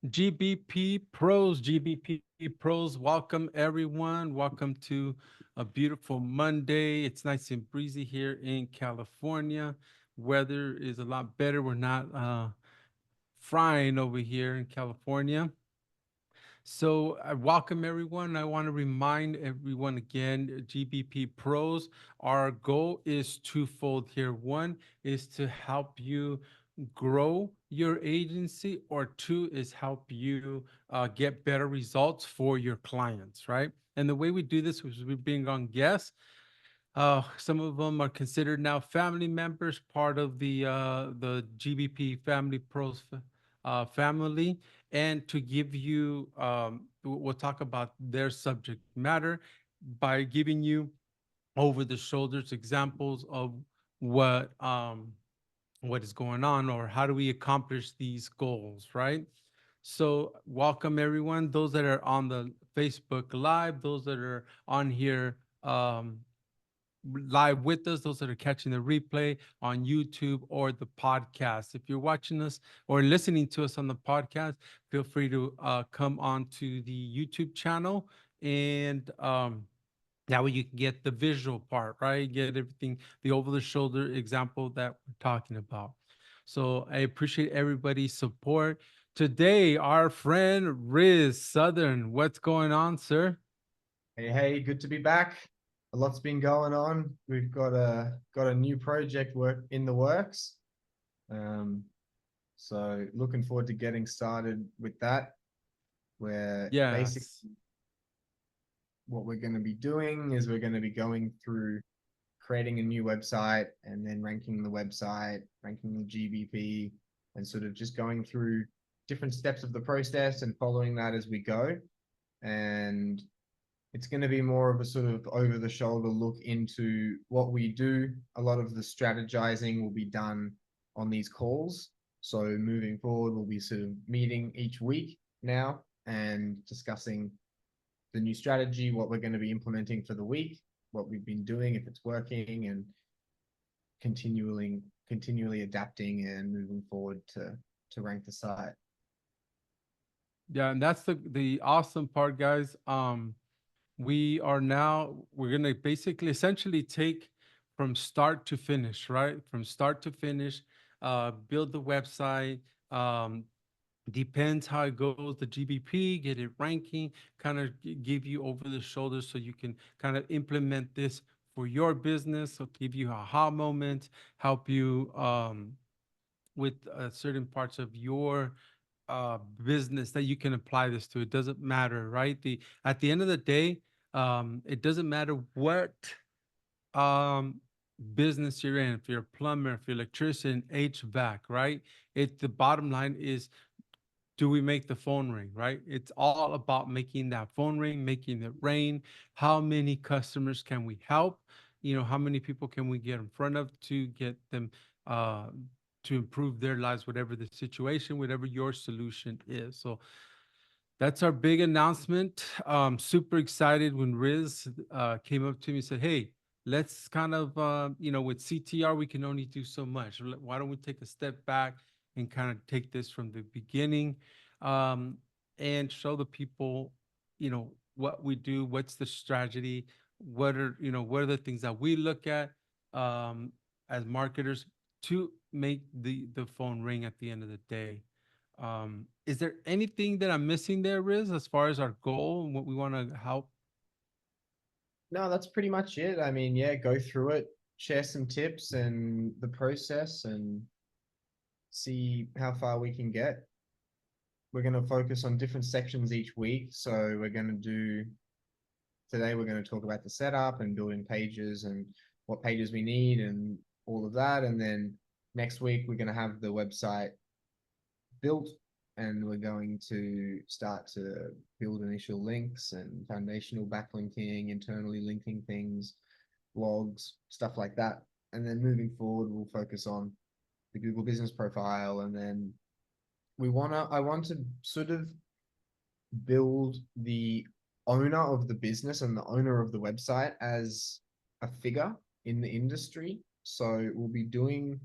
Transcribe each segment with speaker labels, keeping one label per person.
Speaker 1: GBP Pros, welcome everyone. Welcome to a beautiful Monday. It's nice and breezy here in California. Weather is a lot better. We're not frying over here in California. So, I welcome everyone. I want to remind everyone again, GBP Pros, our goal is twofold here. One is to help you grow your agency, or two is help you get better results for your clients, right? And the way we do this is we bring on guests. Some of them are considered now family members, part of the GBP Family Pros family, and to give you, we'll talk about their subject matter by giving you over the shoulders examples of what um, what is going on, or how do we accomplish these goals, right? So, welcome everyone, those that are on the Facebook Live, those that are on here live with us, those that are catching the replay on YouTube or the podcast. If you're watching us or listening to us on the podcast, feel free to come on to the YouTube channel, and that way you can get the visual part, right? Get everything, the over the shoulder example that we're talking about. So I appreciate everybody's support. Today, our friend Riz Southern, what's going on, sir?
Speaker 2: Hey, good to be back. A lot's been going on. We've got a new project work in the works. Um, so looking forward to getting started with that. Where basically
Speaker 1: Yes.
Speaker 2: what we're going to be doing is we're going to be going through creating a new website and then ranking the website, ranking the GBP, and sort of just going through different steps of the process and following that as we go. And it's going to be more of a sort of over the shoulder look into what we do. A lot of the strategizing will be done on these calls. So moving forward, we'll be sort of meeting each week now and discussing the new strategy, what we're going to be implementing for the week, what we've been doing, if it's working, and continually adapting and moving forward to rank the site.
Speaker 1: Yeah, and that's the awesome part, guys. We're gonna basically essentially take from start to finish, right? From start to finish, build the website. Depends how it goes, the GBP, get it ranking, kind of give you over the shoulder so you can kind of implement this for your business. So give you aha moments, help you with certain parts of your business that you can apply this to. It doesn't matter, right? The At the end of the day, it doesn't matter what um business you're in. If you're a plumber, if you're an electrician, HVAC, right? The bottom line is, do we make the phone ring, right? It's all about making that phone ring, making it rain. How many customers can we help? How many people can we get in front of to get them uh, to improve their lives, whatever the situation, whatever your solution is. So that's our big announcement. Super excited when Riz came up to me and said, "Hey, let's kind of, with CTR, we can only do so much. Why don't we take a step back and kind of take this from the beginning, um, and show the people, what we do, what's the strategy, what are the things that we look at um, as marketers to make the phone ring at the end of the day." Is there anything that I'm missing there, Riz, as far as our goal and what we want to help?
Speaker 2: No, that's pretty much it. I mean, yeah, go through it, share some tips and the process, and see how far we can get. We're going to focus on different sections each week. So today we're going to talk about the setup and building pages and what pages we need and all of that. And then next week we're going to have the website built, and we're going to start to build initial links and foundational backlinking, internally linking things, blogs, stuff like that. And then moving forward, we'll focus on the Google Business Profile, and then I want to sort of build the owner of the business and the owner of the website as a figure in the industry. So we'll be doing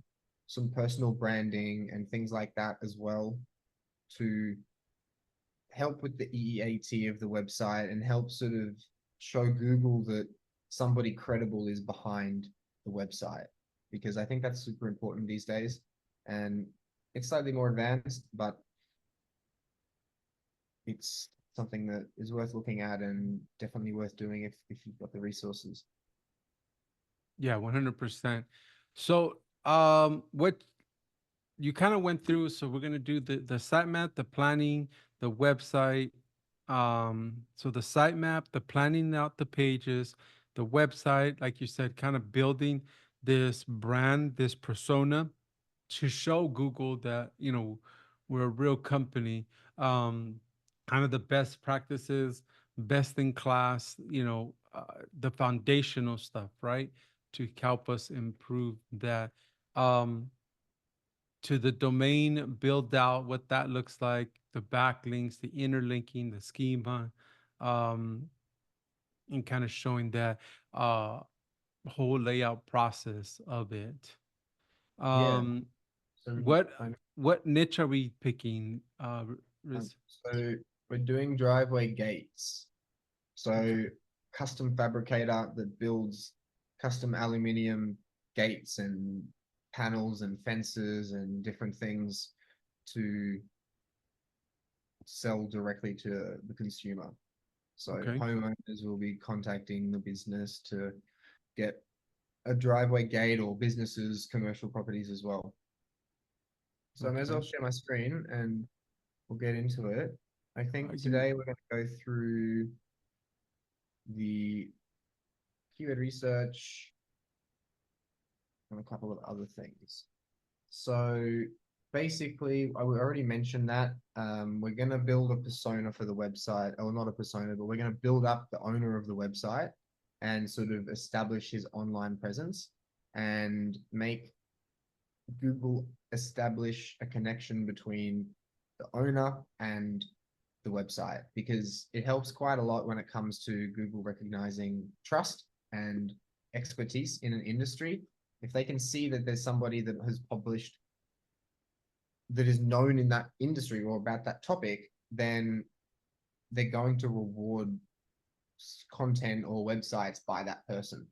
Speaker 2: some personal branding and things like that as well to help with the EEAT of the website and help sort of show Google that somebody credible is behind the website, because I think that's super important these days. And it's slightly more advanced, but it's something that is worth looking at and definitely worth doing if you've got the resources.
Speaker 1: Yeah, 100%. So, what you kind of went through, so we're gonna do the sitemap, the planning, the website. So the sitemap, the planning out the pages, the website, like you said, kind of building this brand, this persona to show Google that, we're a real company. Kind of the best practices, best in class, the foundational stuff, right? To help us improve that. To the domain, build out what that looks like, the backlinks, the interlinking, the schema, um, and kind of showing that uh, whole layout process of it.
Speaker 2: Yeah.
Speaker 1: Um,
Speaker 2: So
Speaker 1: what
Speaker 2: I'm,
Speaker 1: what niche are we picking, Riz?
Speaker 2: so we're doing driveway gates.
Speaker 1: Okay.
Speaker 2: So custom fabricator that builds custom aluminium gates and panels and fences and different things to sell directly to the consumer. So
Speaker 1: Okay.
Speaker 2: homeowners will be contacting the business to get a driveway gate, or businesses, commercial properties as well. So I may as well
Speaker 1: Okay.
Speaker 2: share my screen and we'll get into it. I think
Speaker 1: Give me,
Speaker 2: today we're going to go through the keyword research and a couple of other things. So basically, I already mentioned that we're going to build a persona for the website, or not a persona, but we're going to build up the owner of the website and sort of establish his online presence and make Google establish a connection between the owner and the website, because it helps quite a lot when it comes to Google recognizing trust and expertise in an industry. If they can see that there's somebody that has published, that is known in that industry or about that topic, then they're going to reward content or websites by that person.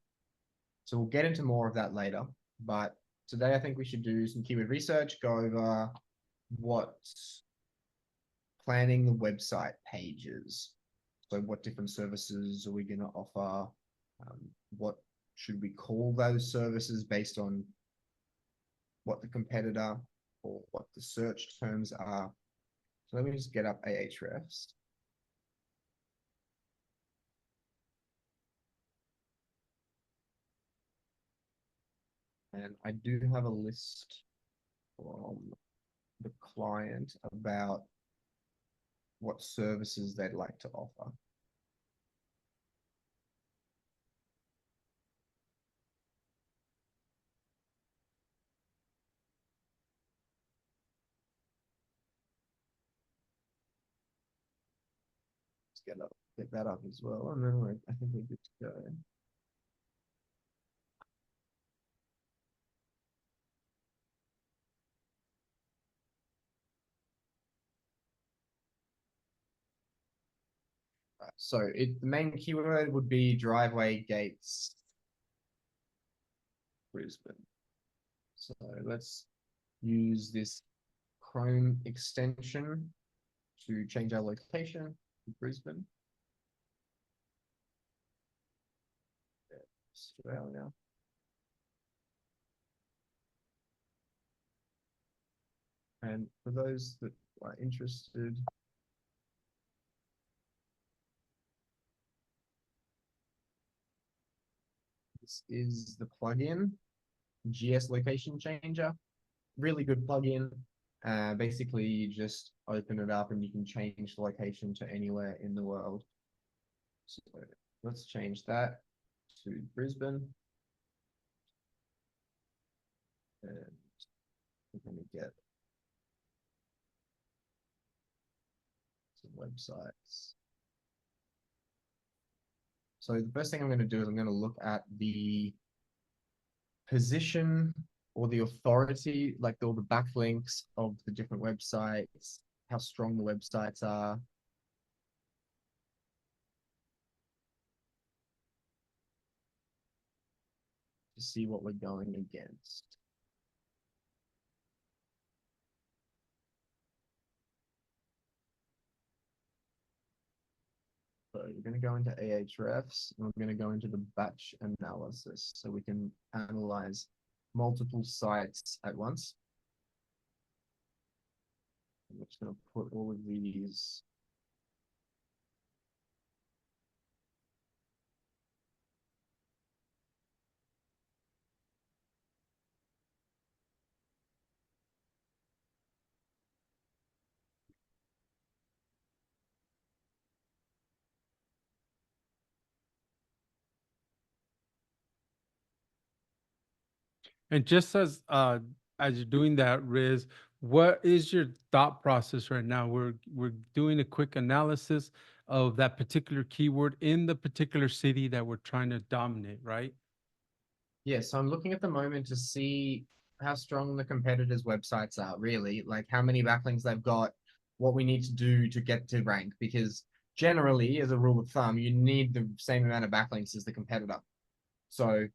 Speaker 2: So we'll get into more of that later. But today I think we should do some keyword research, go over what planning the website pages. So what different services are we going to offer? What should we call those services based on what the competitor or what the search terms are? So let me just get up Ahrefs. And I do have a list from the client about what services they'd like to offer. Let's get that up as well, and then I think we're good to go. So the main keyword would be driveway gates, Brisbane. So let's use this Chrome extension to change our location to Brisbane, Australia. And for those that are interested, this is the plugin, GS Location Changer. Really good plugin. Basically, you just open it up and you can change the location to anywhere in the world. So let's change that to Brisbane. And we're going to get some websites. So the first thing I'm going to do is I'm going to look at the position or the authority, like all the backlinks of the different websites, how strong the websites are. see what we're going against. So we're going to go into Ahrefs and we're going to go into the batch analysis so we can analyze multiple sites at once. I'm just going to put all of these.
Speaker 1: And just as you're doing that, Riz, what is your thought process right now? We're doing a quick analysis of that particular keyword in the particular city that we're trying to dominate, right?
Speaker 2: Yeah, so I'm looking at the moment to see how strong the competitors' websites are, really, like how many backlinks they've got, what we need to do to get to rank, because generally, as a rule of thumb, you need the same amount of backlinks as the competitor. So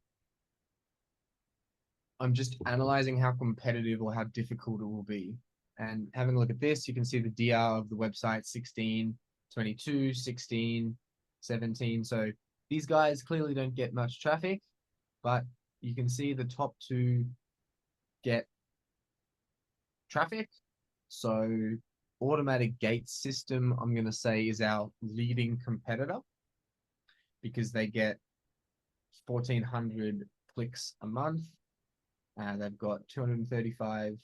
Speaker 2: I'm just analyzing how competitive or how difficult it will be. And having a look at this, you can see the DR of the website 16, 22, 16, 17. So these guys clearly don't get much traffic, but you can see the top two get traffic. So automatic gate system, I'm going to say, is our leading competitor because they get 1,400 clicks a month. They've got 235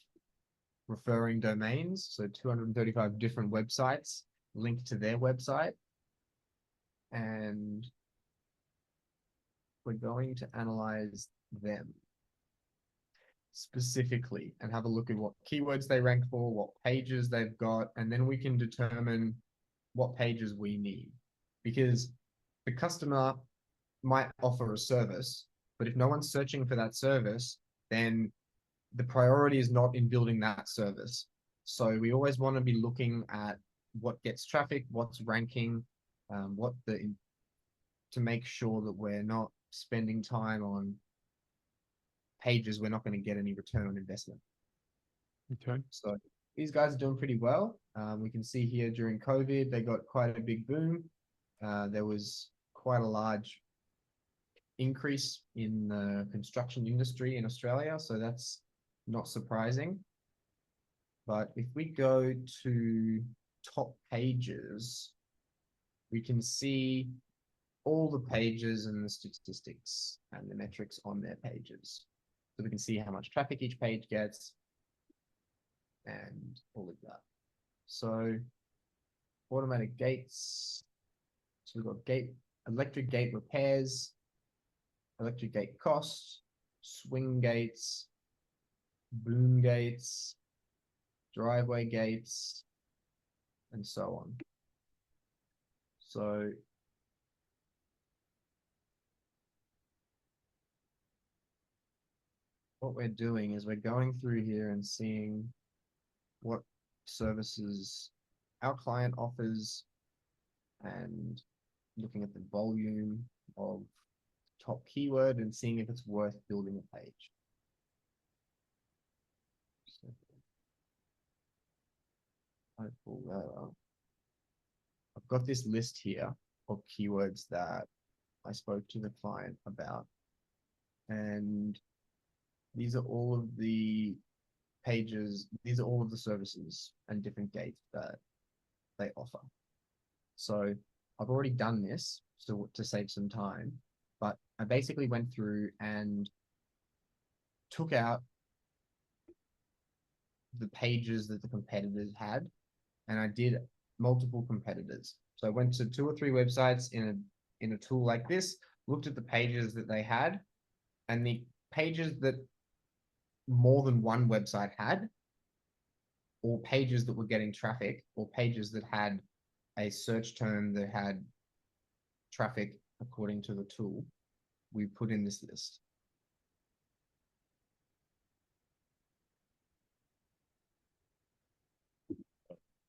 Speaker 2: referring domains, so 235 different websites linked to their website. And we're going to analyze them specifically and have a look at what keywords they rank for, what pages they've got, and then we can determine what pages we need. Because the customer might offer a service, but if no one's searching for that service, then the priority is not in building that service. So we always want to be looking at what gets traffic, what's ranking, to make sure that we're not spending time on pages we're not going to get any return on investment.
Speaker 1: Okay.
Speaker 2: So these guys are doing pretty well. We can see here during COVID, they got quite a big boom. There was quite a large increase in the construction industry in Australia, so that's not surprising. But if we go to top pages, we can see all the pages and the statistics and the metrics on their pages. So we can see how much traffic each page gets and all of that. So automatic gates. So we've got electric gate repairs, electric gate costs, swing gates, boom gates, driveway gates, and so on. So what we're doing is we're going through here and seeing what services our client offers and looking at the volume of top keyword and seeing if it's worth building a page. So I pull that up. I've got this list here of keywords that I spoke to the client about. And these are all of the pages, these are all of the services and different gates that they offer. So I've already done this to save some time, but I basically went through and took out the pages that the competitors had, and I did multiple competitors. So I went to 2 or 3 websites in a tool like this, looked at the pages that they had, and the pages that more than one website had, or pages that were getting traffic, or pages that had a search term that had traffic according to the tool, we put in this list.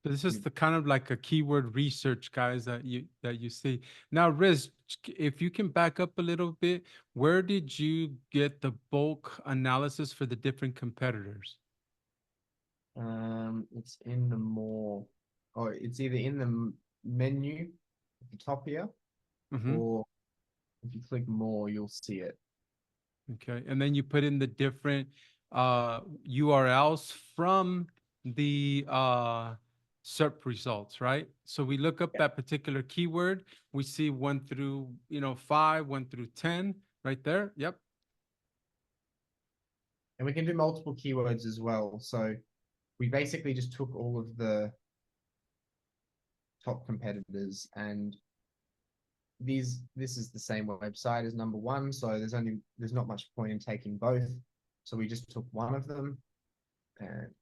Speaker 1: So this is the kind of like a keyword research, guys, that you see. Now, Riz, if you can back up a little bit, where did you get the bulk analysis for the different competitors?
Speaker 2: It's in the more, or it's either in the menu at the top here,
Speaker 1: Hmm.
Speaker 2: or if you click more, you'll see it.
Speaker 1: Okay, and then you put in the different URLs from the SERP results, right? So we look up
Speaker 2: Yeah.
Speaker 1: that particular keyword, we see 1 through 5, 1 through 10, right there. Yep.
Speaker 2: And we can do multiple keywords as well. So we basically just took all of the top competitors, and this is the same website as number one, so there's not much point in taking both. So we just took one of them, and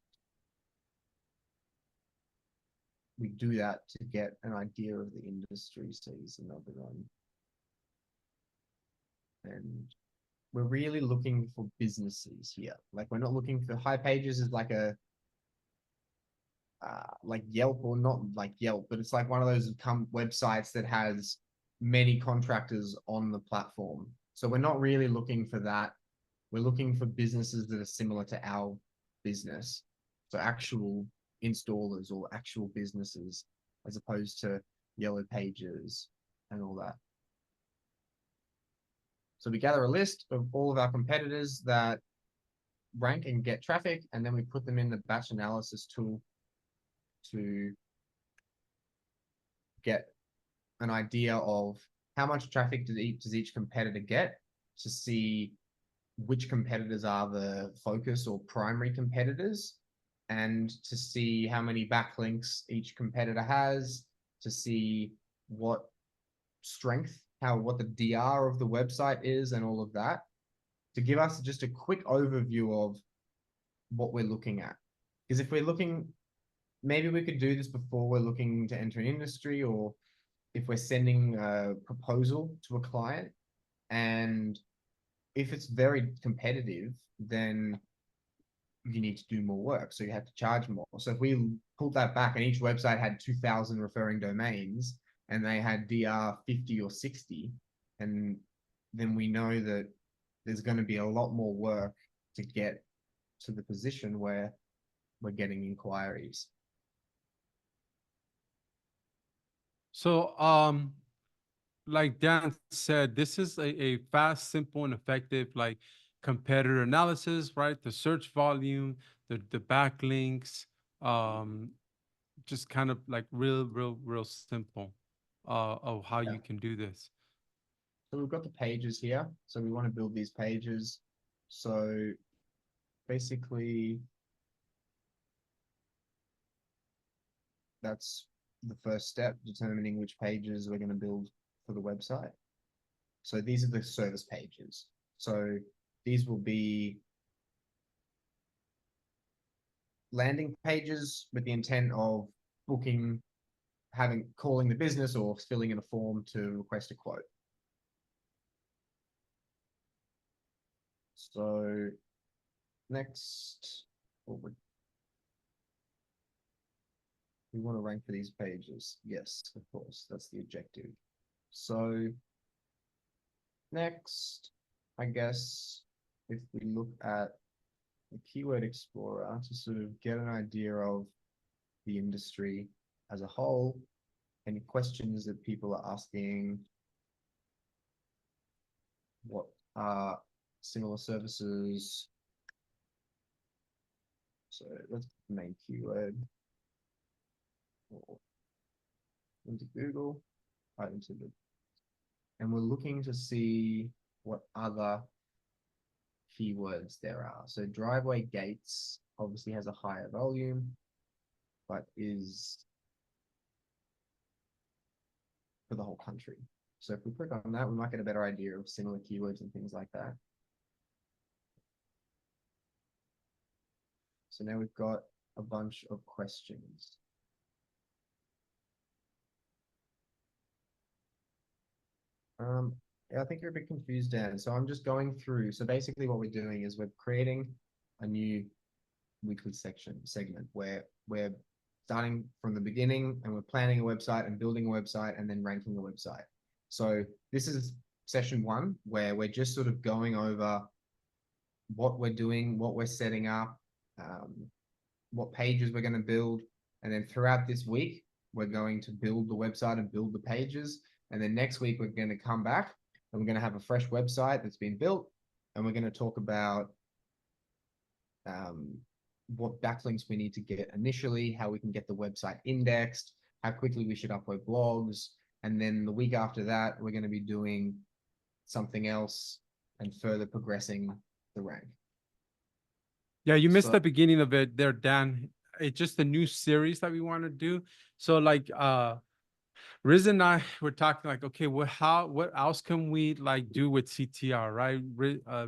Speaker 2: we do that to get an idea of the industry. So here's another one. And we're really looking for businesses here. Like, we're not looking for High Pages is like a like Yelp, or not like Yelp, but it's like one of those websites that has many contractors on the platform. So we're not really looking for that. We're looking for businesses that are similar to our business. So actual installers or actual businesses, as opposed to Yellow Pages and all that. So we gather a list of all of our competitors that rank and get traffic, and then we put them in the batch analysis tool to get an idea of how much traffic does each competitor get, to see which competitors are the focus or primary competitors, and to see how many backlinks each competitor has, to see what strength, what the DR of the website is, and all of that, to give us just a quick overview of what we're looking at. Because if we're looking, maybe we could do this before we're looking to enter an industry, or if we're sending a proposal to a client, and if it's very competitive, then you need to do more work. So you have to charge more. So if we pulled that back and each website had 2,000 referring domains and they had DR 50 or 60, and then we know that there's going to be a lot more work to get to the position where we're getting inquiries.
Speaker 1: So, like Dan said, this is a fast, simple, and effective like competitor analysis, right? The search volume, the backlinks, um, just kind of like real simple of how
Speaker 2: Yeah.
Speaker 1: you can do this.
Speaker 2: So we've got the pages here. So we want to build these pages. So basically, that's the first step, determining which pages we're going to build for the website. So these are the service pages. So these will be landing pages with the intent of booking, calling the business, or filling in a form to request a quote. So next, we want to rank for these pages. Yes, of course, that's the objective. So next, I guess if we look at the Keyword Explorer to sort of get an idea of the industry as a whole, any questions that people are asking, what are similar services. So let's put the main keyword into Google, right into the, and we're looking to see what other keywords there are. So driveway gates obviously has a higher volume, but is for the whole country. So if we click on that, we might get a better idea of similar keywords and things like that. So now we've got a bunch of questions. Yeah, I think you're a bit confused, Dan. So I'm just going through. So basically what we're doing is we're creating a new weekly segment where we're starting from the beginning, and we're planning a website and building a website and then ranking the website. So this is session 1, where we're just sort of going over what we're doing, what we're setting up, what pages we're going to build. And then throughout this week, we're going to build the website and build the pages. And then next week, we're going to come back and we're going to have a fresh website that's been built. And we're going to talk about what backlinks we need to get initially, how we can get the website indexed, how quickly we should upload blogs. And then the week after that, we're going to be doing something else and further progressing the rank.
Speaker 1: Yeah, you missed
Speaker 2: So-
Speaker 1: the beginning of it there, Dan. It's just a new series that we want to do. So like Riz and I were talking like, okay, what else can we like do with CTR, right?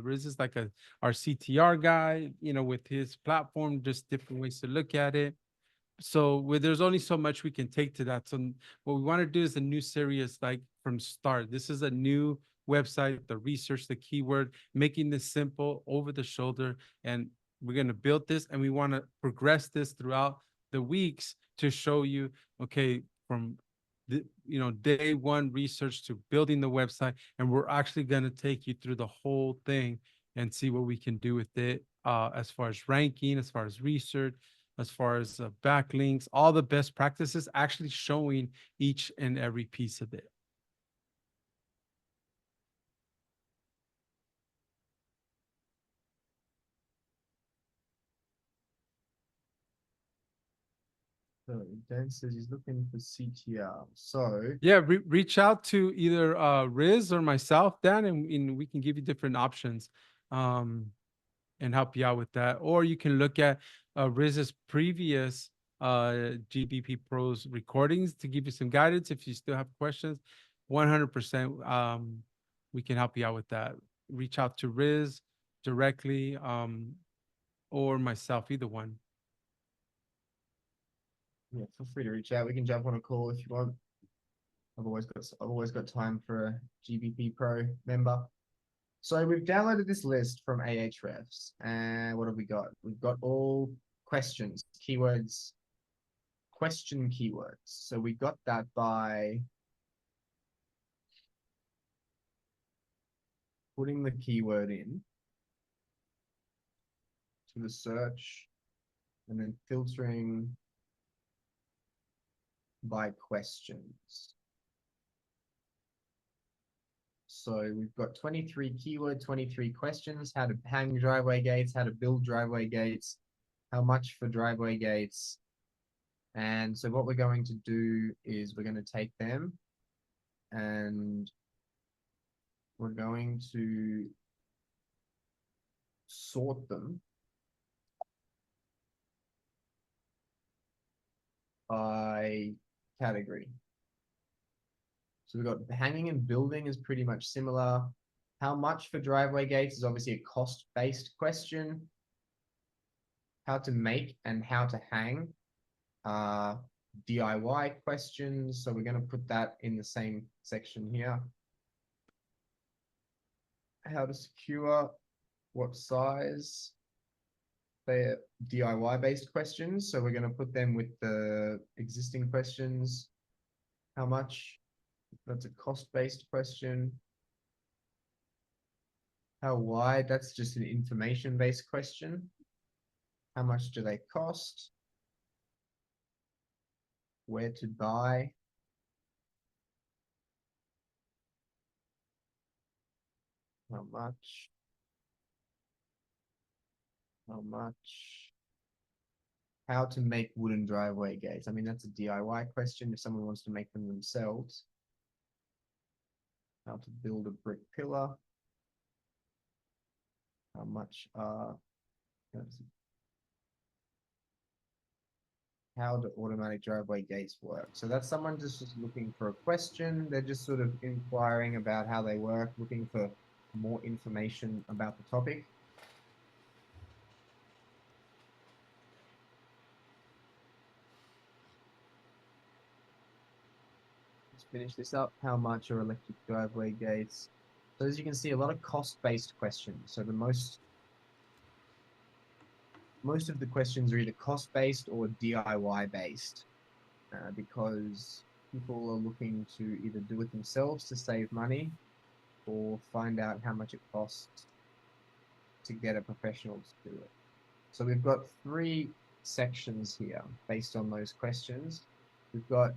Speaker 1: Riz is like our CTR guy, you know, with his platform, just different ways to look at it. So there's only so much we can take to that. So what we want to do is a new series, like from start. This is a new website, the research, the keyword, making this simple, over the shoulder, and we're going to build this, and we want to progress this throughout the weeks to show you, okay, from the, you know, day 1 research to building the website, and we're actually going to take you through the whole thing and see what we can do with it, as far as ranking, as far as research, as far as backlinks, all the best practices, actually showing each and every piece of it.
Speaker 2: So Dan says he's looking for CTR. So
Speaker 1: Yeah, reach out to either Riz or myself, Dan, and we can give you different options, and help you out with that. Or you can look at Riz's previous GBP Pros recordings to give you some guidance if you still have questions. 100%, we can help you out with that. Reach out to Riz directly, or myself, either one.
Speaker 2: yeah, feel free to reach out. We can jump on a call if you want. I've always got time for a GBP Pro member. So we've downloaded this list from Ahrefs, and what have we got? We've got all questions, keywords, question keywords. So we got that by putting the keyword in to the search and then filtering by questions. So we've got 23 keyword, 23 questions, how to hang driveway gates, how to build driveway gates, how much for driveway gates. And so what we're going to do is we're going to take them and we're going to sort them by category. So we've got hanging and building is pretty much similar. How much for driveway gates is obviously a cost-based question. How to make and how to hang are DIY questions. So we're going to put that in the same section here. How to secure, what size? They're DIY based questions. So we're going to put them with the existing questions. How much? That's a cost-based question. How wide? That's just an information-based question. How much do they cost? Where to buy? How much? How much? How to make wooden driveway gates. I mean, that's a DIY question if someone wants to make them themselves. How to build a brick pillar. How much how do automatic driveway gates work? So that's someone just looking for a question. They're just sort of inquiring about how they work, looking for more information about the topic. Let's finish this up. How much are electric driveway gates? So as you can see, a lot of cost-based questions. So the most most of the questions are either cost-based or DIY-based, because people are looking to either do it themselves to save money or find out how much it costs to get a professional to do it. So we've got 3 sections here based on those questions. We've got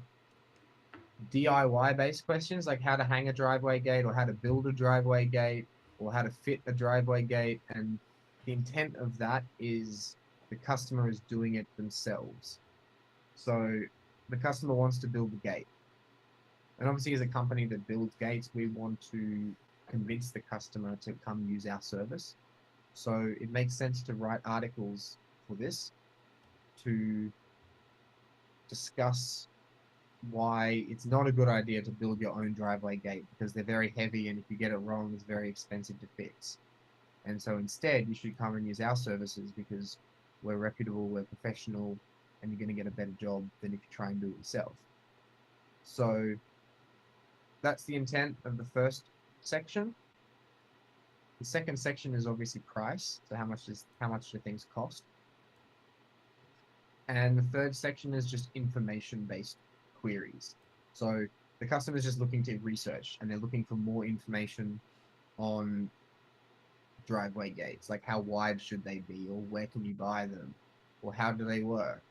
Speaker 2: DIY based questions like how to hang a driveway gate or how to build a driveway gate or how to fit a driveway gate. And the intent of that is the customer is doing it themselves. So the customer wants to build the gate. And obviously, as a company that builds gates, we want to convince the customer to come use our service. So it makes sense to write articles for this to discuss why it's not a good idea to build your own driveway gate because they're very heavy, and if you get it wrong, it's very expensive to fix. And so instead, you should come and use our services because we're reputable, we're professional, and you're going to get a better job than if you try and do it yourself. So that's the intent of the first section. The second section is obviously price. So how much do things cost? And the third section is just information-based queries. So the customer is just looking to research and they're looking for more information on driveway gates, like how wide should they be, or where can you buy them, or how do they work?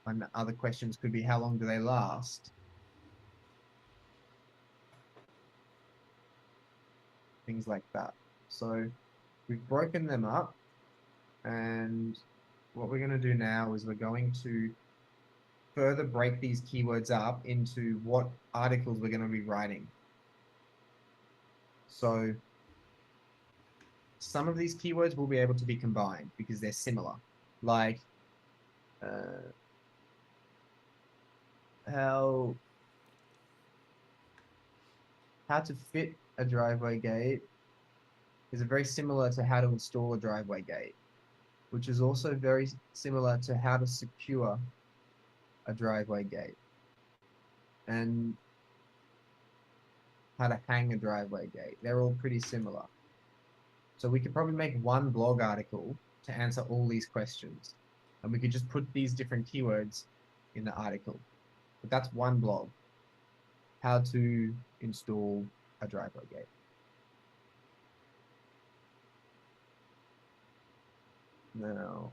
Speaker 2: And other questions could be how long do they last? Things like that. So we've broken them up, and what we're going to do now is we're going to further break these keywords up into what articles we're going to be writing. So some of these keywords will be able to be combined because they're similar, like how to fit a driveway gate is very similar to how to install a driveway gate, which is also very similar to how to secure a driveway gate and how to hang a driveway gate. They're all pretty similar. So we could probably make one blog article to answer all these questions. And we could just put these different keywords in the article. But that's one blog. How to install a driveway gate. Now,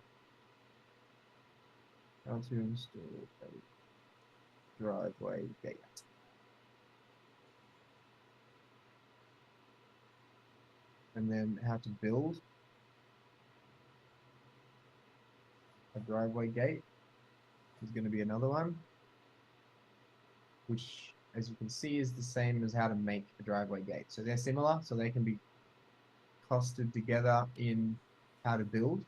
Speaker 2: how to install a driveway gate. And then how to build a driveway gate is going to be another one, which, as you can see, is the same as how to make a driveway gate. So they're similar, so they can be clustered together in how to build.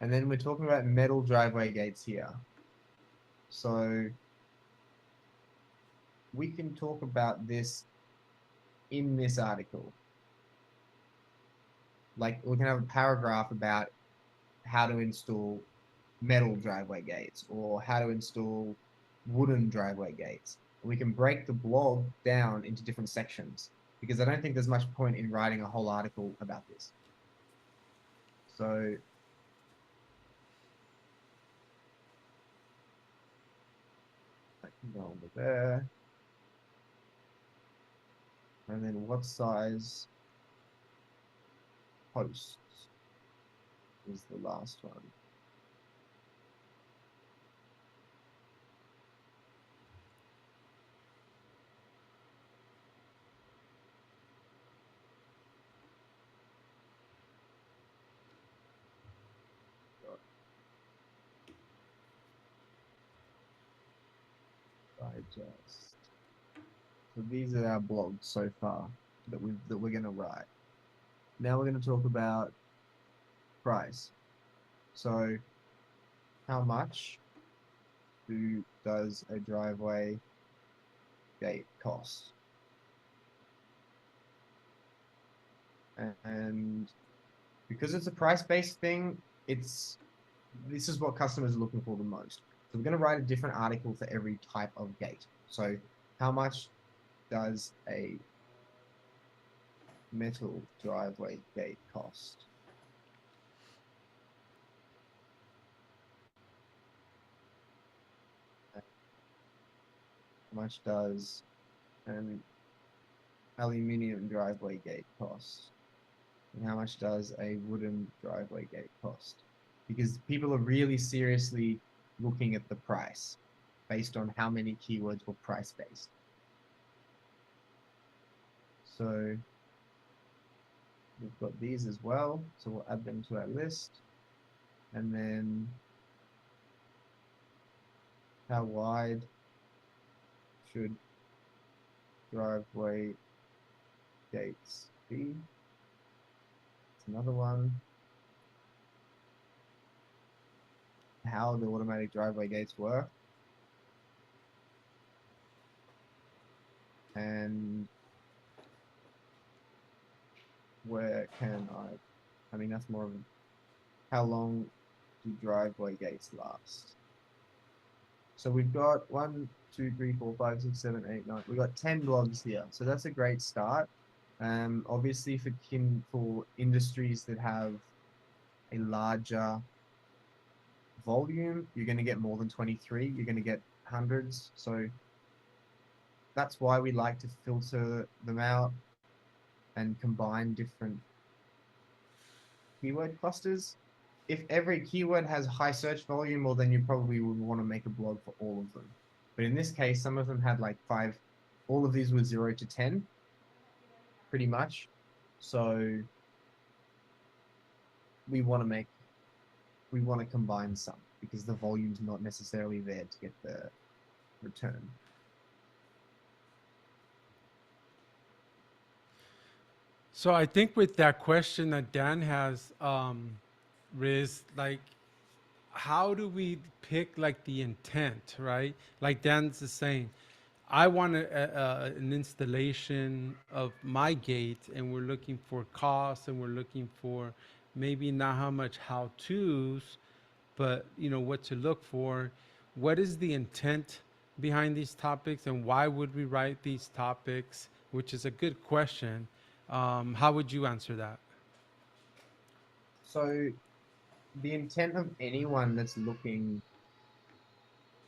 Speaker 2: And then we're talking about metal driveway gates here. So we can talk about this in this article. Like we can have a paragraph about how to install metal driveway gates or how to install wooden driveway gates. And we can break the blog down into different sections because I don't think there's much point in writing a whole article about this. So I can go over there. And then what size posts is the last one. Digest. So these are our blogs so far that we're going to write. Now we're going to talk about price. So how much does a driveway gate cost? And because it's a price-based thing, this is what customers are looking for the most. So we're going to write a different article for every type of gate. So how much does a metal driveway gate cost? How much does an aluminium driveway gate cost? And how much does a wooden driveway gate cost? Because people are really seriously looking at the price based on how many keywords were price based. So we've got these as well. So we'll add them to our list. And then how wide should driveway gates be? It's another one. How the automatic driveway gates work. And where can I mean, that's more of a, how long do driveway gates last? So we've got 1, 2, 3, 4, 5, 6, 7, 8, 9. We've got 10 blogs here. So that's a great start. Obviously for industries that have a larger volume, you're going to get more than 23. You're going to get hundreds. So that's why we like to filter them out and combine different keyword clusters. If every keyword has high search volume, well, then you probably would want to make a blog for all of them. But in this case, some of them had like 5, all of these were 0 to 10, pretty much. So we want to combine some because the volume's not necessarily there to get the return.
Speaker 1: So I think with that question that Dan has, Riz, like, how do we pick like the intent, right? Like Dan's is saying, I want an installation of my gate, and we're looking for costs, and we're looking for maybe not how much how to's, but what to look for. What is the intent behind these topics, and why would we write these topics? Which is a good question. How would you answer that?
Speaker 2: So the intent of anyone that's looking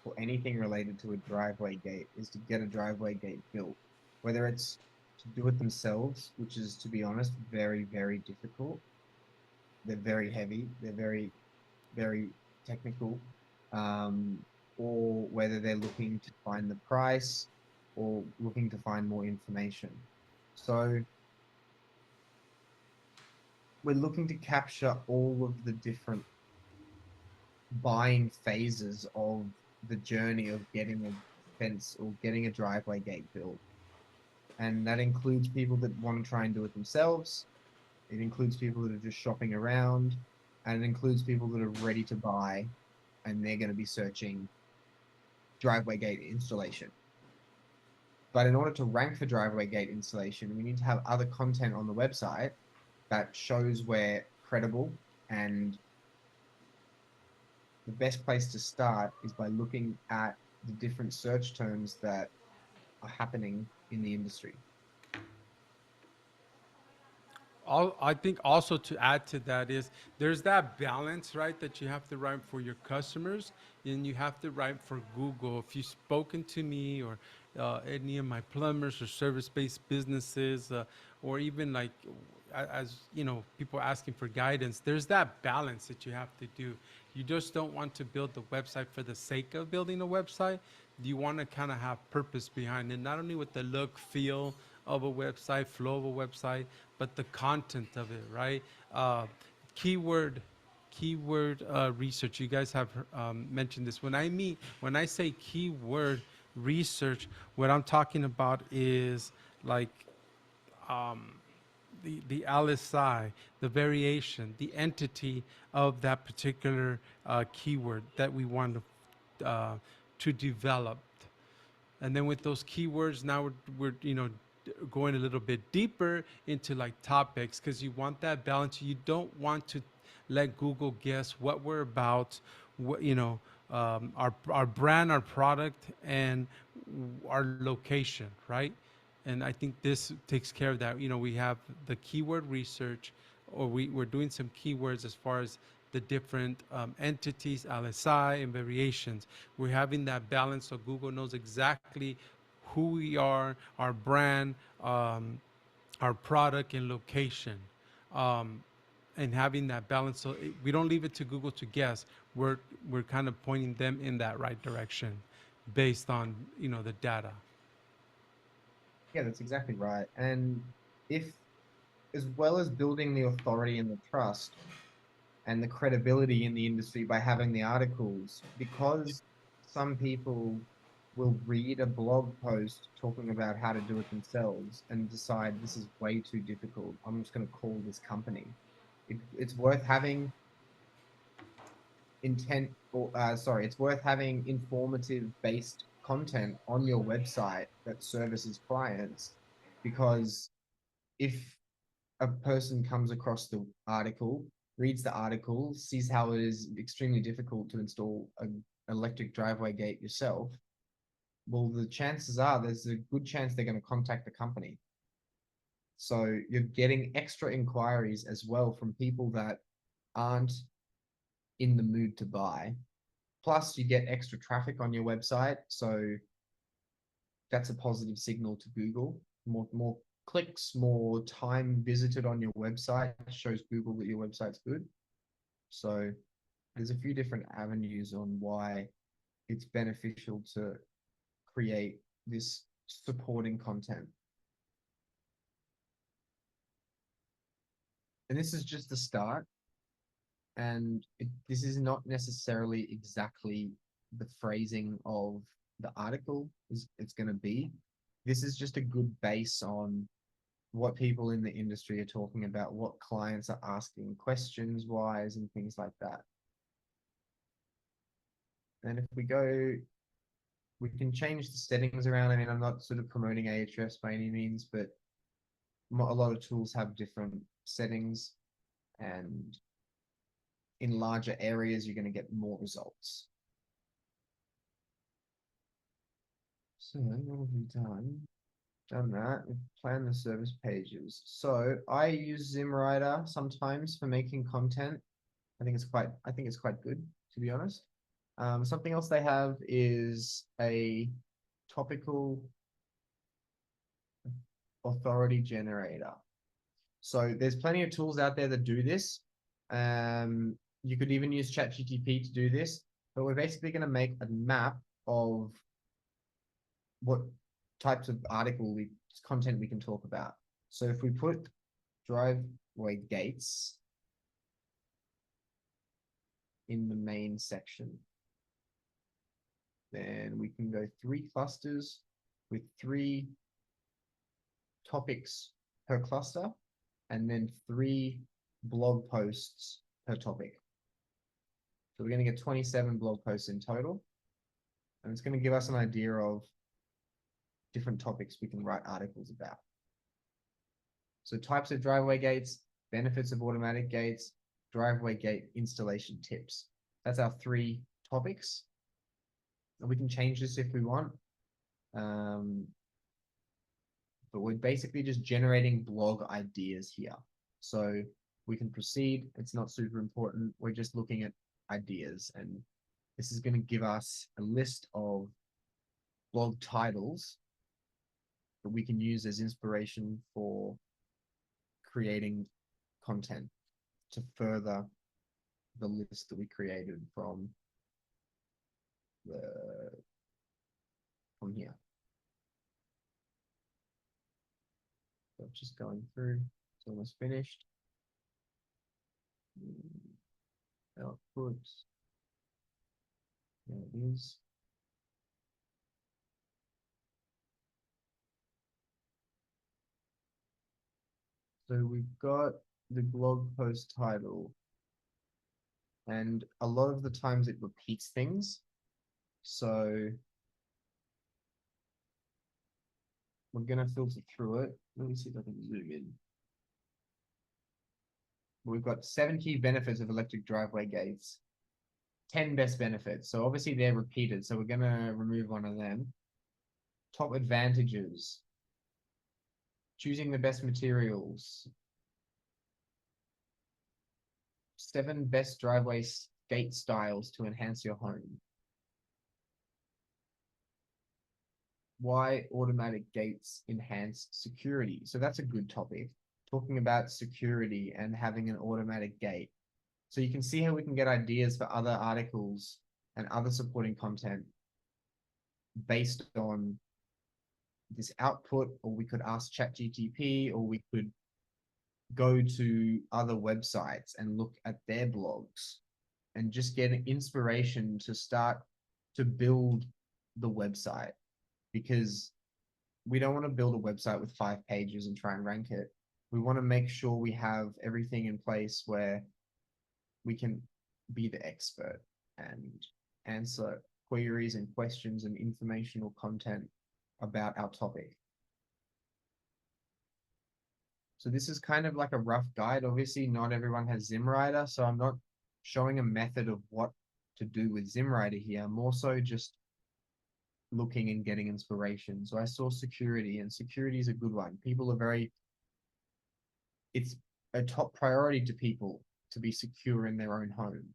Speaker 2: for anything related to a driveway gate is to get a driveway gate built, whether it's to do it themselves, which is, to be honest, very, very difficult. They're very heavy. They're very, very technical. Or whether they're looking to find the price or looking to find more information. So we're looking to capture all of the different buying phases of the journey of getting a fence or getting a driveway gate built. And that includes people that want to try and do it themselves. It includes people that are just shopping around, and it includes people that are ready to buy, and they're going to be searching driveway gate installation. But in order to rank for driveway gate installation, we need to have other content on the website that shows we're credible. And the best place to start is by looking at the different search terms that are happening in the industry.
Speaker 1: I think also to add to that is there's that balance, right, that you have to write for your customers and you have to write for Google. If you've spoken to me or any of my plumbers or service-based businesses, or even like as people asking for guidance, there's that balance that you have to do. You just don't want to build the website for the sake of building a website. You want to kind of have purpose behind it, not only with the look, feel of a website, flow of a website, but the content of it, right? Keyword research. You guys have mentioned this. When I say keyword research, what I'm talking about is like the LSI, the variation, the entity of that particular keyword that we want to develop. And then with those keywords, now we're going a little bit deeper into like topics because you want that balance. You don't want to let Google guess what we're about, what our brand, our product, and our location, right? And I think this takes care of that. You know, we have the keyword research, or we're doing some keywords as far as the different entities, LSI, and variations. We're having that balance so Google knows exactly who we are, our brand, our product, and location. Um, and having that balance, so we don't leave it to Google to guess. We're kind of pointing them in that right direction based on, you know, the data.
Speaker 2: Yeah, that's exactly right. And if, as well as building the authority and the trust and the credibility in the industry by having the articles, because some people will read a blog post talking about how to do it themselves and decide this is way too difficult. I'm just going to call this company. It's worth having it's worth having informative based content on your website that services clients, because if a person comes across the article, reads the article, sees how it is extremely difficult to install an electric driveway gate yourself, well, the chances are there's a good chance they're going to contact the company. So you're getting extra inquiries as well from people that aren't in the mood to buy. Plus, you get extra traffic on your website, so that's a positive signal to Google. More clicks, more time visited on your website shows Google that your website's good. So there's a few different avenues on why it's beneficial to create this supporting content. And this is just the start. And this is not necessarily exactly the phrasing of the article it's going to be. This is just a good base on what people in the industry are talking about, what clients are asking questions wise, and things like that. And if we go, we can change the settings around. I mean, I'm not sort of promoting Ahrefs by any means, but a lot of tools have different settings, and in larger areas, you're going to get more results. So what have we done? Done that. We've planned the service pages. So I use ZimWriter sometimes for making content. I think it's quite good, to be honest. Something else they have is a topical authority generator. So there's plenty of tools out there that do this. You could even use ChatGPT to do this, but we're basically going to make a map of what types of content we can talk about. So if we put driveway gates in the main section, then we can go 3 clusters with 3 topics per cluster, and then 3 blog posts per topic. So we're going to get 27 blog posts in total, and it's going to give us an idea of different topics we can write articles about. So types of driveway gates, benefits of automatic gates, driveway gate installation tips. That's our 3 topics. And we can change this if we want. But we're basically just generating blog ideas here. So we can proceed. It's not super important. We're just looking at ideas. And this is going to give us a list of blog titles that we can use as inspiration for creating content to further the list that we created from here. So just going through, it's almost finished. Output. There it is. So we've got the blog post title, and a lot of the times it repeats things. So we're going to filter through it. Let me see if I can zoom in. We've got 7 key benefits of electric driveway gates, 10 best benefits. So obviously they're repeated. So we're going to remove one of them. Top advantages. choosing the best materials. 7 best driveway gate styles to enhance your home. Why automatic gates enhance security? So that's a good topic. Talking about security and having an automatic gate. So you can see how we can get ideas for other articles and other supporting content based on this output, or we could ask ChatGPT, or we could go to other websites and look at their blogs and just get an inspiration to start to build the website, because we don't want to build a website with 5 pages and try and rank it. We want to make sure we have everything in place where we can be the expert and answer queries and questions and informational content about our topic. So this is kind of like a rough guide. Obviously, not everyone has ZimWriter, so I'm not showing a method of what to do with ZimWriter here. More so just looking and getting inspiration. So I saw security, and security is a good one. People are very, it's a top priority to people to be secure in their own home.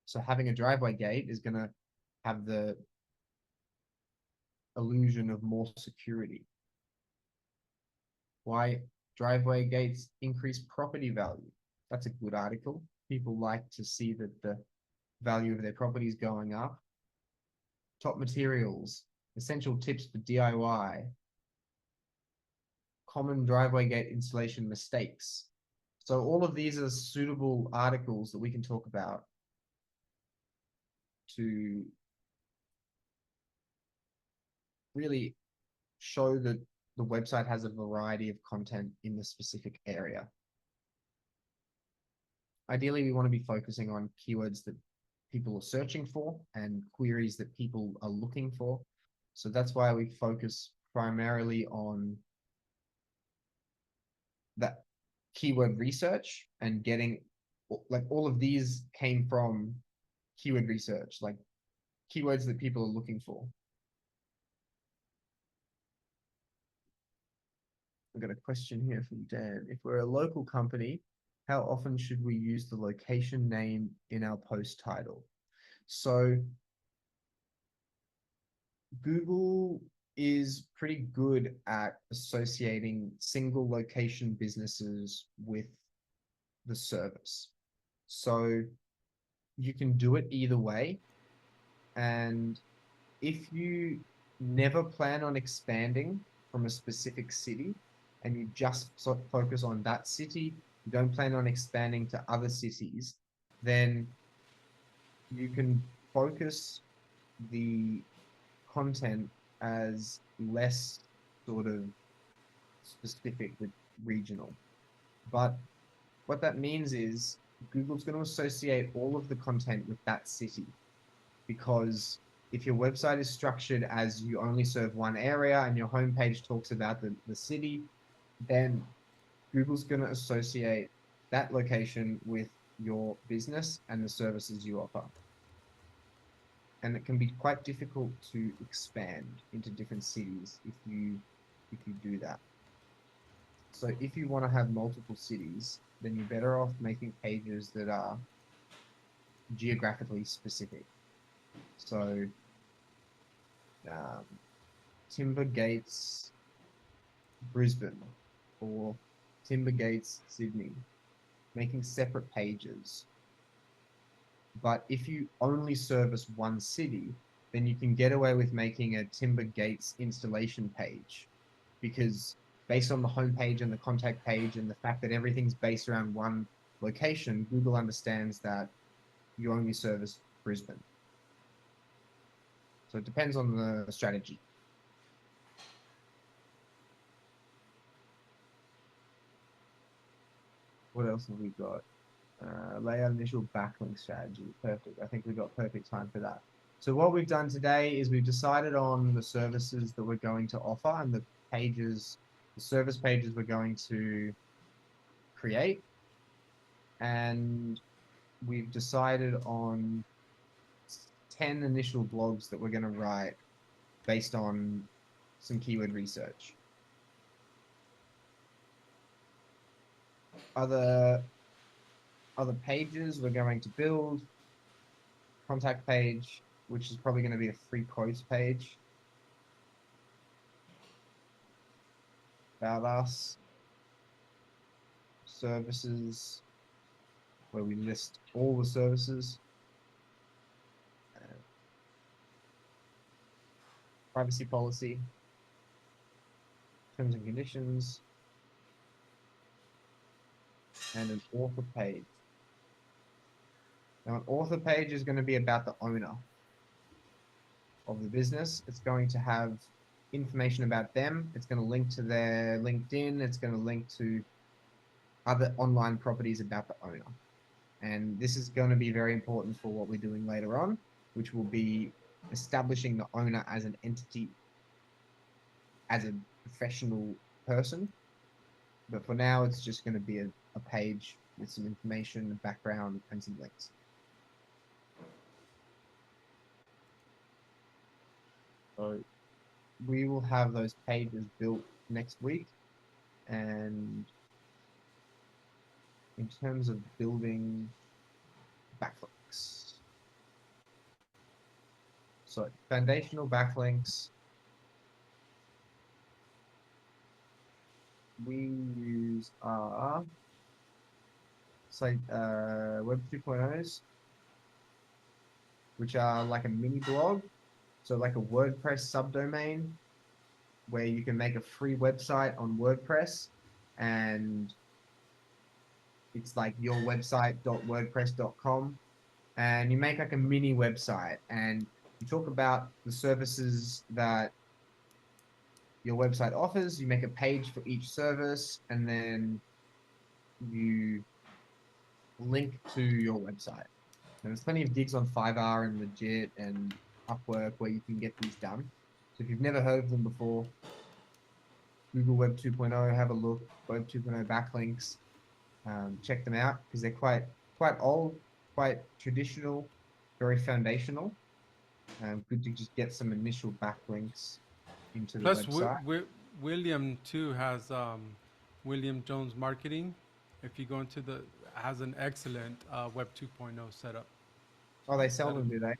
Speaker 2: So having a driveway gate is going to have the illusion of more security. Why driveway gates increase property value? That's a good article. People like to see that the value of their property is going up. Top materials, essential tips for DIY, common driveway gate installation mistakes. So all of these are suitable articles that we can talk about to really show that the website has a variety of content in the specific area. Ideally, we want to be focusing on keywords that people are searching for and queries that people are looking for. So that's why we focus primarily on that keyword research and getting, like, all of these came from keyword research, like keywords that people are looking for. I've got a question here from Dan. If we're a local company, how often should we use the location name in our post title? So Google is pretty good at associating single location businesses with the service. So you can do it either way. And if you never plan on expanding from a specific city and you just focus on that city, you don't plan on expanding to other cities, then you can focus the content as less sort of specific with regional. But what that means is Google's going to associate all of the content with that city, because if your website is structured as you only serve one area and your homepage talks about the city, then Google's going to associate that location with your business and the services you offer. And it can be quite difficult to expand into different cities if you do that. So if you want to have multiple cities, then you're better off making pages that are geographically specific. So Timber Gates Brisbane or Timber Gates Sydney, making separate pages. But if you only service one city, then you can get away with making a Timber Gates installation page, because based on the homepage and the contact page and the fact that everything's based around one location, Google understands that you only service Brisbane. So it depends on the strategy. What else have we got? Layout initial backlink strategy. Perfect. I think we've got perfect time for that. So what we've done today is we've decided on the services that we're going to offer and the pages, the service pages we're going to create. And we've decided on 10 initial blogs that we're going to write based on some keyword research. other pages we're going to build. Contact page, which is probably going to be a free quotes page. About us. Services, where we list all the services. Privacy policy. Terms and conditions. And an author page. Now, an author page is going to be about the owner of the business. It's going to have information about them. It's going to link to their LinkedIn. It's going to link to other online properties about the owner. And this is going to be very important for what we're doing later on, which will be establishing the owner as an entity, as a professional person. But for now, it's just going to be a page with some information, a background, and some links. So we will have those pages built next week. And in terms of building backlinks, so foundational backlinks, we use our site Web 2.0s, which are like a mini blog. So like a WordPress subdomain where you can make a free website on WordPress, and it's like yourwebsite.wordpress.com, and you make like a mini website and you talk about the services that your website offers. You make a page for each service, and then you link to your website. And there's plenty of gigs on Fiverr and Legit and Upwork where you can get these done. So if you've never heard of them before, Google Web 2.0, have a look. Web 2.0 backlinks, check them out because they're quite old, quite traditional, very foundational. Good to just get some initial backlinks into the
Speaker 1: Plus,
Speaker 2: website.
Speaker 1: William too has William Jones Marketing. If you go into has an excellent Web 2.0 setup.
Speaker 2: Oh, they sell them, do they?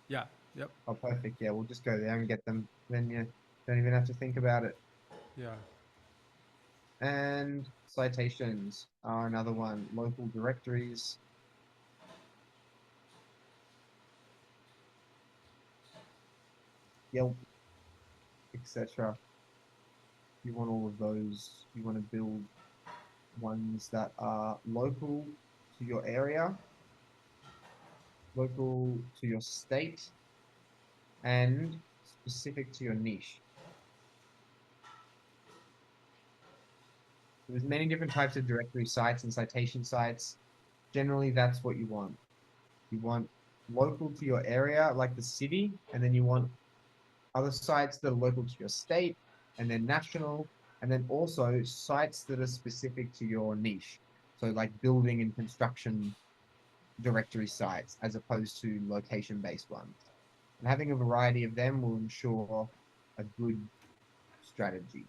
Speaker 1: Yeah. Yep.
Speaker 2: Oh, perfect. Yeah, we'll just go there and get them. Then you don't even have to think about it.
Speaker 1: Yeah.
Speaker 2: And citations are another one. Local directories. Yelp, etc. You want all of those. You want to build ones that are local to your area, local to your state, and specific to your niche. There's many different types of directory sites and citation sites. Generally, that's what you want. You want local to your area, like the city, and then you want other sites that are local to your state, and then national, and then also sites that are specific to your niche. So like building and construction directory sites as opposed to location-based ones. And having a variety of them will ensure a good strategy.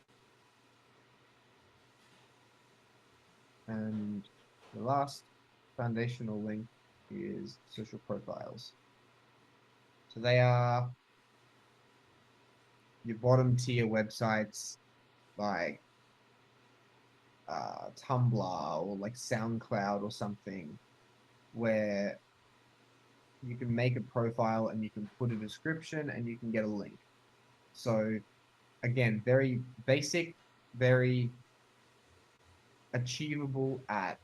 Speaker 2: And the last foundational link is social profiles. So they are your bottom tier websites like Tumblr or like SoundCloud or something, where you can make a profile and you can put a description and you can get a link. So again, very basic, very achievable at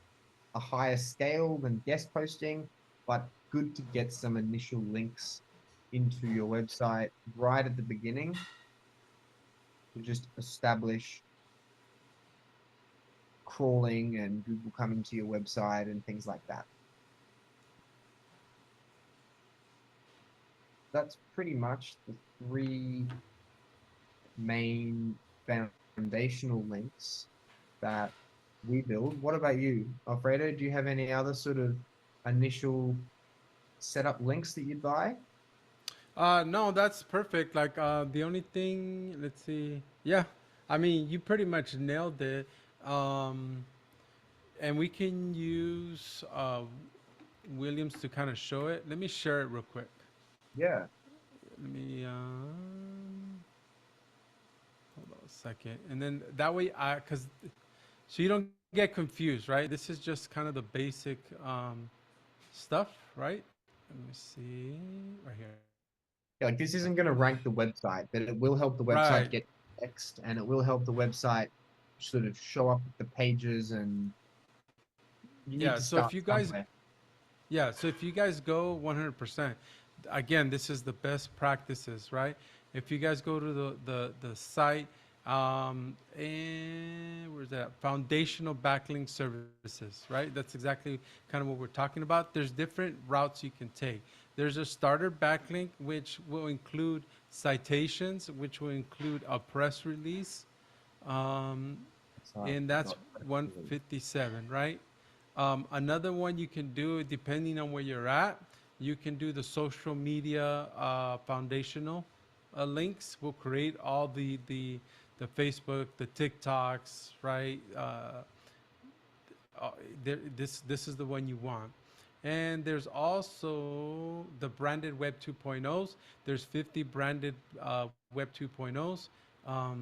Speaker 2: a higher scale than guest posting, but good to get some initial links into your website right at the beginning to just establish crawling and Google coming to your website and things like that. That's pretty much the three main foundational links that we build. What about you, Alfredo? Do you have any other sort of initial setup links that you'd buy?
Speaker 1: No, that's perfect. Like the only thing, let's see. Yeah, I mean, you pretty much nailed it. Um, And we can use Williams to kind of show it. Let me share it real quick.
Speaker 2: Yeah.
Speaker 1: Let me hold on a second, and then that way cause so you don't get confused, right? This is just kind of the basic stuff, right? Let me see right here.
Speaker 2: Yeah, like this isn't going to rank the website, but it will help the website
Speaker 1: Right.
Speaker 2: get text, and it will help the website sort of show up with the pages, and you need
Speaker 1: Yeah.
Speaker 2: to
Speaker 1: So if
Speaker 2: start
Speaker 1: you guys,
Speaker 2: somewhere.
Speaker 1: yeah. So if you guys go 100%, again, this is the best practices, right? If you guys go to the site, and where's that? Foundational backlink services, right? That's exactly kind of what we're talking about. There's different routes you can take. There's a starter backlink, which will include citations, which will include a press release, um,
Speaker 2: So
Speaker 1: and that's
Speaker 2: not press release.
Speaker 1: 157, right? Another one you can do, depending on where you're at, you can do the social media foundational links. We'll create all the Facebook, the TikToks, right? This is the one you want. And there's also the branded Web 2.0s. There's 50 branded Web 2.0s. Um,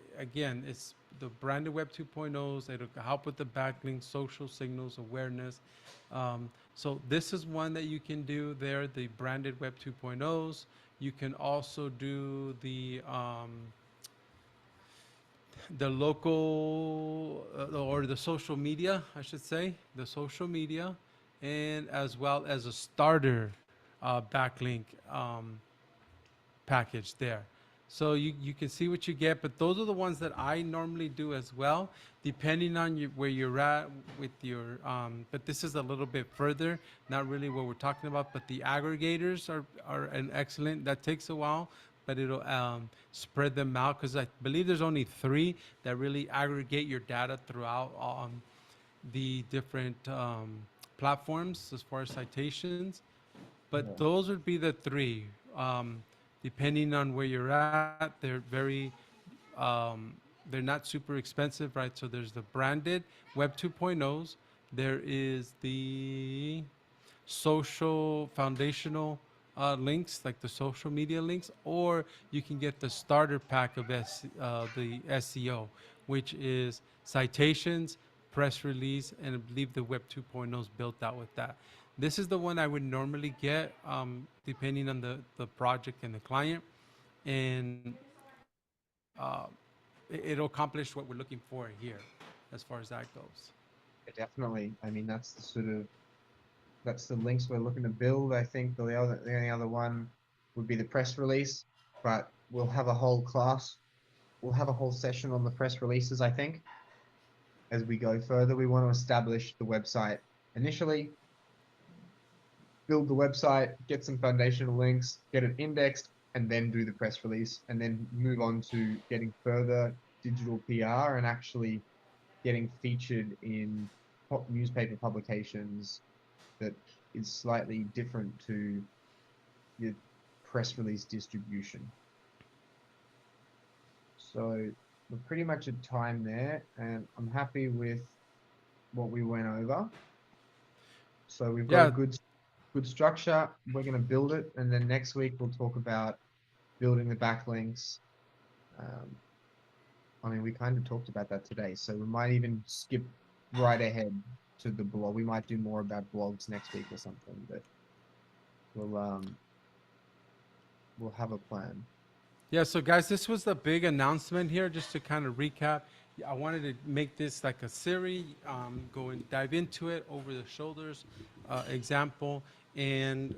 Speaker 1: Again, it's the branded Web 2.0s. It'll help with the backlinks, social signals, awareness. So this is one that you can do there, the branded Web 2.0s. You can also do the local or the social media, I should say, the social media, and as well as a starter backlink package there. So you can see what you get, but those are the ones that I normally do as well, depending on where you're at with your. But this is a little bit further, not really what we're talking about. But the aggregators are an excellent. That takes a while, but it'll spread them out because I believe there's only three that really aggregate your data throughout the different platforms as far as citations. But
Speaker 2: Yeah.
Speaker 1: those would be the three. Depending on where you're at, um, they're not super expensive, right? So there's the branded Web 2.0s. There is the social foundational links, like the social media links, or you can get the starter pack of the SEO, which is citations, press release, and I believe the Web 2.0 is built out with that. This is the one I would normally get, depending on the project and the client, and it'll accomplish what we're looking for here, as far as that goes.
Speaker 2: Definitely. I mean, that's the sort of that's the links we're looking to build. I think the only other one would be the press release, but we'll have a whole class. We'll have a whole session on the press releases, I think. As we go further, we want to establish the website initially, build the website, get some foundational links, get it indexed, and then do the press release, and then move on to getting further digital PR and actually getting featured in newspaper publications that is slightly different to your press release distribution. So we're pretty much at time there, and I'm happy with what we went over. So we've got a
Speaker 1: Yeah,
Speaker 2: good structure. We're going to build it, and then next week we'll talk about building the backlinks. Um, I mean, we kind of talked about that today, so we might even skip right ahead to the blog. We might do more about blogs next week or something, but we'll um we'll have a plan.
Speaker 1: yeah, so guys, this was the big announcement here, just to kind of recap. I wanted to make this like a series, go and dive into it over the shoulders example. And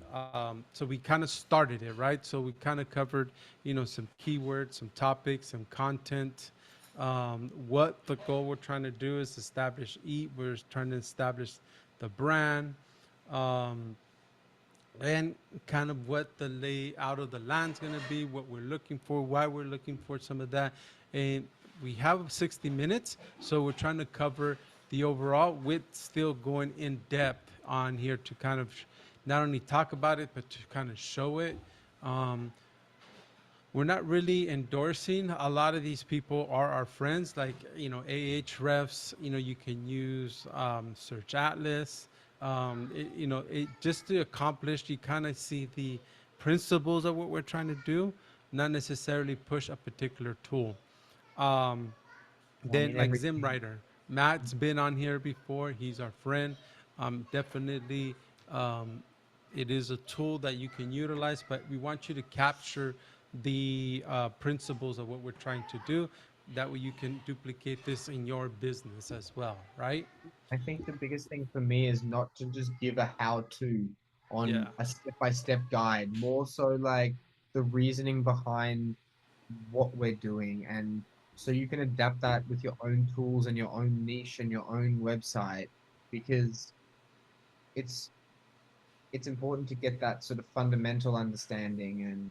Speaker 1: so we kind of started it, right? So we kind of covered, some keywords, some topics, some content. What the goal we're trying to do is establish EAT. We're trying to establish the brand. Um, and kind of what the layout of the land's going to be, what we're looking for, why we're looking for some of that. And we have 60 minutes, so we're trying to cover the overall with still going in depth on here to kind of not only talk about it, but to kind of show it. Um, we're not really endorsing. A lot of these people are our friends, like, Ahrefs. You can use Search Atlas. Just to accomplish, you kind of see the principles of what we're trying to do, not necessarily push a particular tool. Um,
Speaker 2: I
Speaker 1: then
Speaker 2: mean,
Speaker 1: like
Speaker 2: everything.
Speaker 1: ZimWriter, Matt's been on here before. He's our friend. Definitely, um, it is a tool that you can utilize, but we want you to capture the principles of what we're trying to do. That way you can duplicate this in your business as well, right?
Speaker 2: I think the biggest thing for me is not to just give a how-to
Speaker 1: Yeah.
Speaker 2: on a step-by-step guide, more so like the reasoning behind what we're doing. And so you can adapt that with your own tools and your own niche and your own website, because it's it's important to get that sort of fundamental understanding. And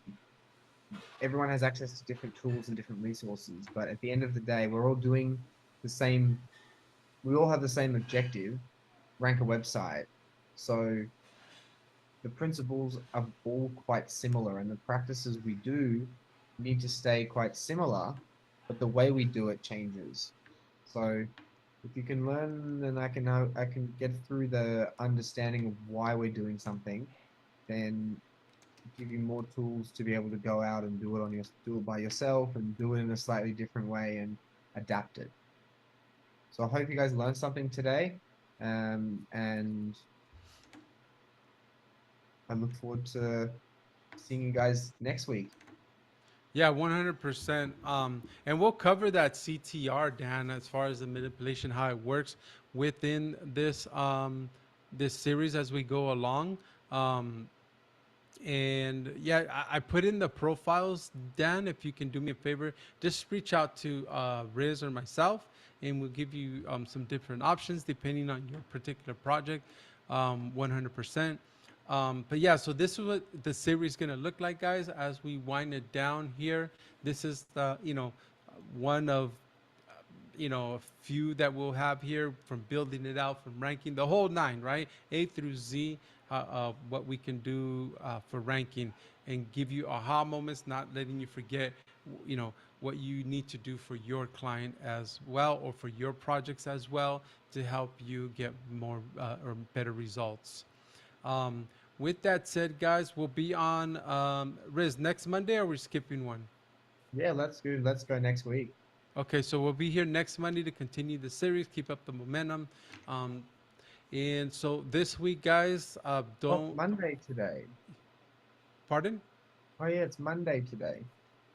Speaker 2: everyone has access to different tools and different resources, but at the end of the day, we're all doing the same, we all have the same objective, rank a website. So the principles are all quite similar, and the practices we do need to stay quite similar, but the way we do it changes. So if you can learn, and I can get through the understanding of why we're doing something, then give you more tools to be able to go out and do it by yourself and do it in a slightly different way and adapt it. So I hope you guys learned something today. And I look forward to seeing you guys next week.
Speaker 1: Yeah, 100%. And we'll cover that CTR, Dan, as far as the manipulation, how it works within this series as we go along. Um, and yeah, I put in the profiles. Dan, if you can do me a favor, just reach out to Riz or myself, and we'll give you some different options depending on your particular project. 100%. But yeah, so this is what the series is gonna look like, guys, as we wind it down here. This is the one of a few that we'll have here, from building it out, from ranking the whole nine, right? A through Z, what we can do for ranking, and give you aha moments, not letting you forget, what you need to do for your client as well, or for your projects as well, to help you get more or better results. Um, with that said, guys, we'll be on Riz next Monday, or we're skipping one?
Speaker 2: Yeah, let's go. Let's go next week.
Speaker 1: Okay, so we'll be here next Monday to continue the series, keep up the momentum. Um, and so this week, guys,
Speaker 2: Oh, it's
Speaker 1: don't,
Speaker 2: Monday today.
Speaker 1: pardon?
Speaker 2: Oh yeah, it's Monday today.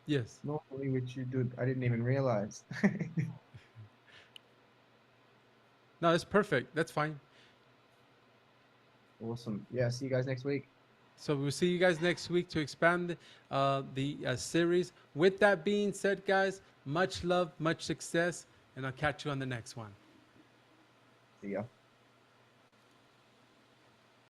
Speaker 1: Yes.
Speaker 2: Normally, which you do, I didn't even realize.
Speaker 1: No, it's perfect. That's fine.
Speaker 2: Awesome. Yeah, see you guys next week.
Speaker 1: So we'll see you guys next week to expand the series. With that being said, guys, much love, much success, and I'll catch you on the next one.
Speaker 2: See ya.